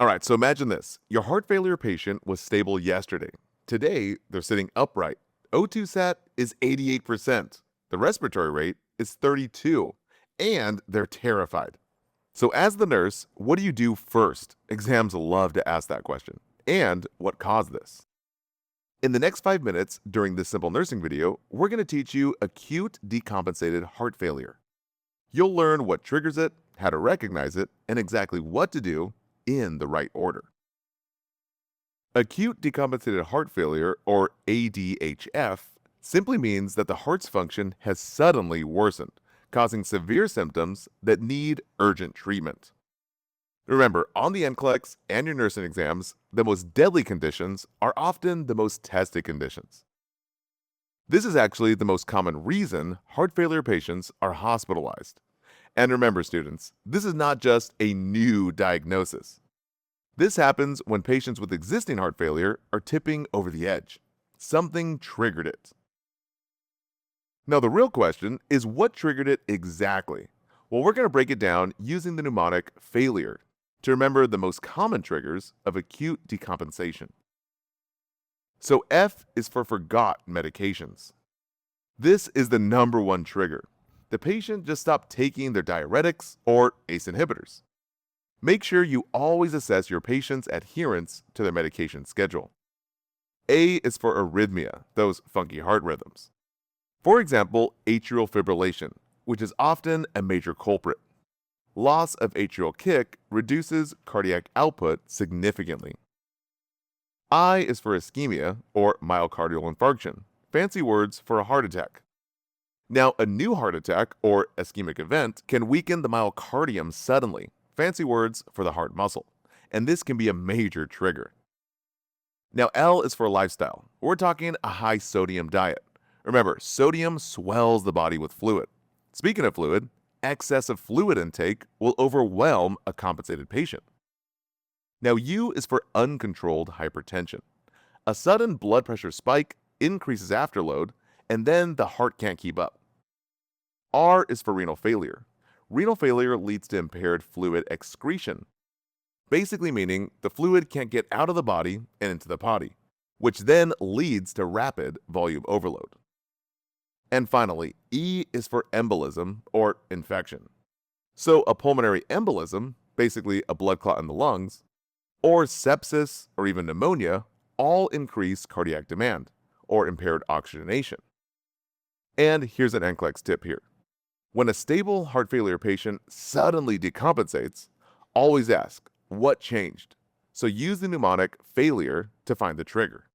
All right, so imagine this. Your heart failure patient was stable yesterday. Today, they're sitting upright. O2 sat is 88%. The respiratory rate is 32, and they're terrified. So as the nurse, what do you do first? Exams love to ask that question. And what caused this? In the next 5 minutes during this simple nursing video, we're going to teach you acute decompensated heart failure. You'll learn what triggers it, how to recognize it, and exactly what to do in the right order. Acute decompensated heart failure, or ADHF, simply means that the heart's function has suddenly worsened, causing severe symptoms that need urgent treatment. Remember, on the NCLEX and your nursing exams, the most deadly conditions are often the most tested conditions. This is actually the most common reason heart failure patients are hospitalized. And remember, students, this is not just a new diagnosis. This happens when patients with existing heart failure are tipping over the edge. Something triggered it. Now, the real question is what triggered it exactly? Well, we're going to break it down using the mnemonic failure to remember the most common triggers of acute decompensation. So F is for forgot medications. This is the number one trigger. The patient just stopped taking their diuretics or ACE inhibitors. Make sure you always assess your patient's adherence to their medication schedule. A is for arrhythmia, those funky heart rhythms. For example, atrial fibrillation, which is often a major culprit. Loss of atrial kick reduces cardiac output significantly. I is for ischemia or myocardial infarction, fancy words for a heart attack. Now, a new heart attack or ischemic event can weaken the myocardium suddenly, fancy words for the heart muscle, and this can be a major trigger. Now, L is for lifestyle. We're talking a high sodium diet. Remember, sodium swells the body with fluid. Speaking of fluid, excessive fluid intake will overwhelm a compensated patient. Now, U is for uncontrolled hypertension. A sudden blood pressure spike increases afterload, and then the heart can't keep up. R is for renal failure. Renal failure leads to impaired fluid excretion, basically meaning the fluid can't get out of the body and into the body, which then leads to rapid volume overload. And finally, E is for embolism or infection. So a pulmonary embolism, basically a blood clot in the lungs, or sepsis or even pneumonia all increase cardiac demand or impaired oxygenation. And here's an NCLEX tip here. When a stable heart failure patient suddenly decompensates, always ask, what changed? So use the mnemonic failure to find the trigger.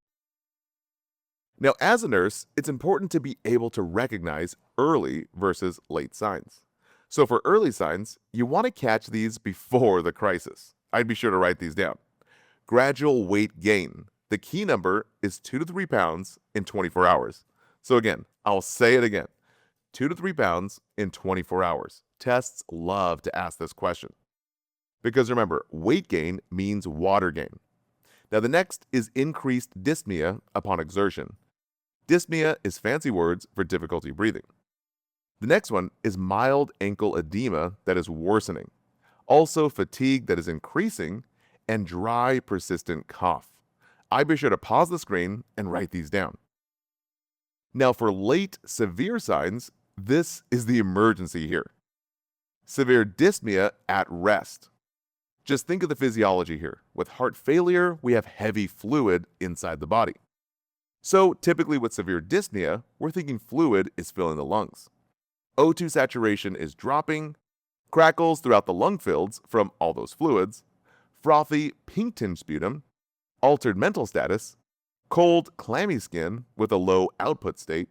Now, as a nurse, it's important to be able to recognize early versus late signs. So for early signs, you want to catch these before the crisis. I'd be sure to write these down. Gradual weight gain. The key number is 2 to 3 pounds in 24 hours. So again, I'll say it again. 2 to 3 pounds in 24 hours. Tests love to ask this question. Because remember, weight gain means water gain. Now the next is increased dyspnea upon exertion. Dyspnea is fancy words for difficulty breathing. The next one is mild ankle edema that is worsening. Also fatigue that is increasing and dry persistent cough. I'd be sure to pause the screen and write these down. Now for late severe signs, this is the emergency here. Severe dyspnea at rest. Just think of the physiology here. With heart failure, we have heavy fluid inside the body. So typically with severe dyspnea, we're thinking fluid is filling the lungs. O2 saturation is dropping, crackles throughout the lung fields from all those fluids, frothy pink tinge sputum, altered mental status, cold clammy skin with a low output state,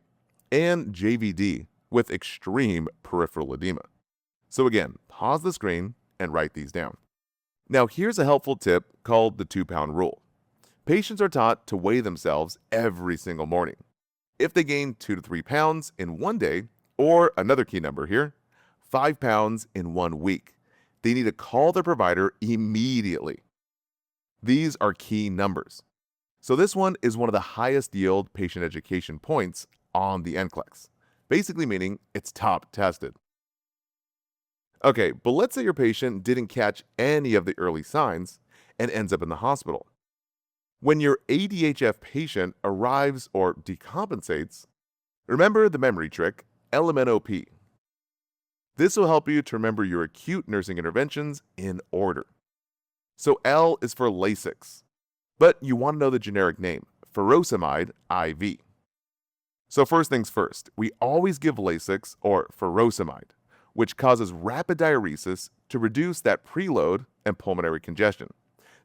and JVD with extreme peripheral edema. So again, pause the screen and write these down. Now here's a helpful tip called the 2-pound rule. Patients are taught to weigh themselves every single morning. If they gain 2 to 3 pounds in one day, or another key number here, 5 pounds in 1 week, they need to call their provider immediately. These are key numbers. So this one is one of the highest yield patient education points on the NCLEX, basically meaning it's top tested. Okay, but let's say your patient didn't catch any of the early signs and ends up in the hospital. When your ADHF patient arrives or decompensates, remember the memory trick, LMOP. This will help you to remember your acute nursing interventions in order. So L is for Lasix, but you want to know the generic name, furosemide IV. So first things first, we always give Lasix or furosemide, which causes rapid diuresis to reduce that preload and pulmonary congestion.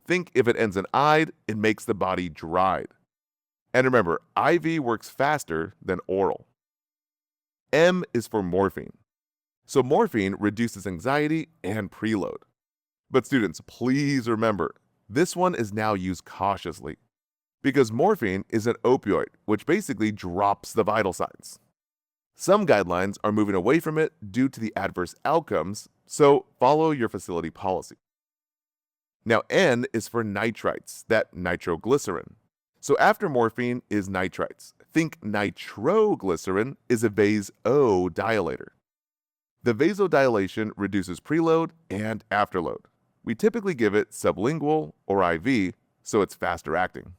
Think if it ends in "ide," it makes the body dried. And remember, IV works faster than oral. M is for morphine. So morphine reduces anxiety and preload. But students, please remember, this one is now used cautiously because morphine is an opioid, which basically drops the vital signs. Some guidelines are moving away from it due to the adverse outcomes, so follow your facility policy. Now N is for nitrites, that nitroglycerin. So after morphine is nitrites. Think nitroglycerin is a vasodilator. The vasodilation reduces preload and afterload. We typically give it sublingual or IV, so it's faster acting.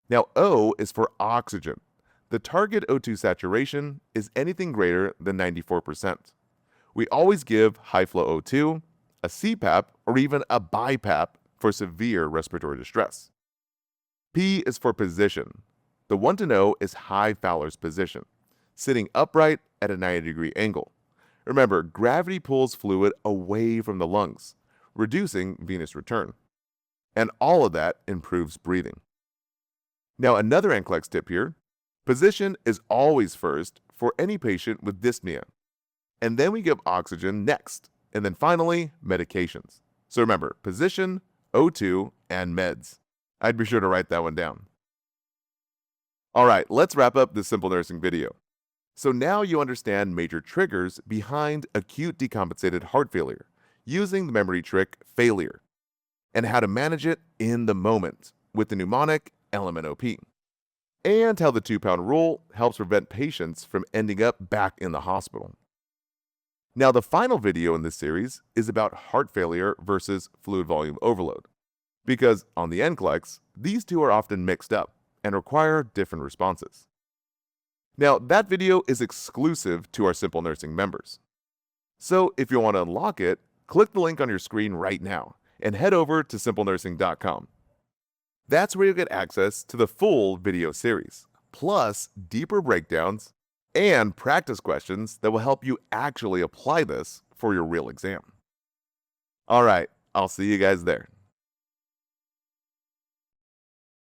Now O is for oxygen. The target O2 saturation is anything greater than 94%. We always give high-flow O2, a CPAP, or even a BiPAP for severe respiratory distress. P is for position. The one to know is high Fowler's position, sitting upright at a 90-degree angle. Remember, gravity pulls fluid away from the lungs, reducing venous return. And all of that improves breathing. Now another NCLEX tip here, position is always first for any patient with dyspnea. And then we give oxygen next, and then finally, medications. So remember, position, O2, and meds. I'd be sure to write that one down. All right, let's wrap up this simple nursing video. So now you understand major triggers behind acute decompensated heart failure using the memory trick failure and how to manage it in the moment with the mnemonic LMOP and how the 2-pound rule helps prevent patients from ending up back in the hospital. Now the final video in this series is about heart failure versus fluid volume overload because on the NCLEX, these two are often mixed up and require different responses. Now, that video is exclusive to our Simple Nursing members. So if you want to unlock it, click the link on your screen right now and head over to simplenursing.com. That's where you'll get access to the full video series, plus deeper breakdowns and practice questions that will help you actually apply this for your real exam. All right, I'll see you guys there.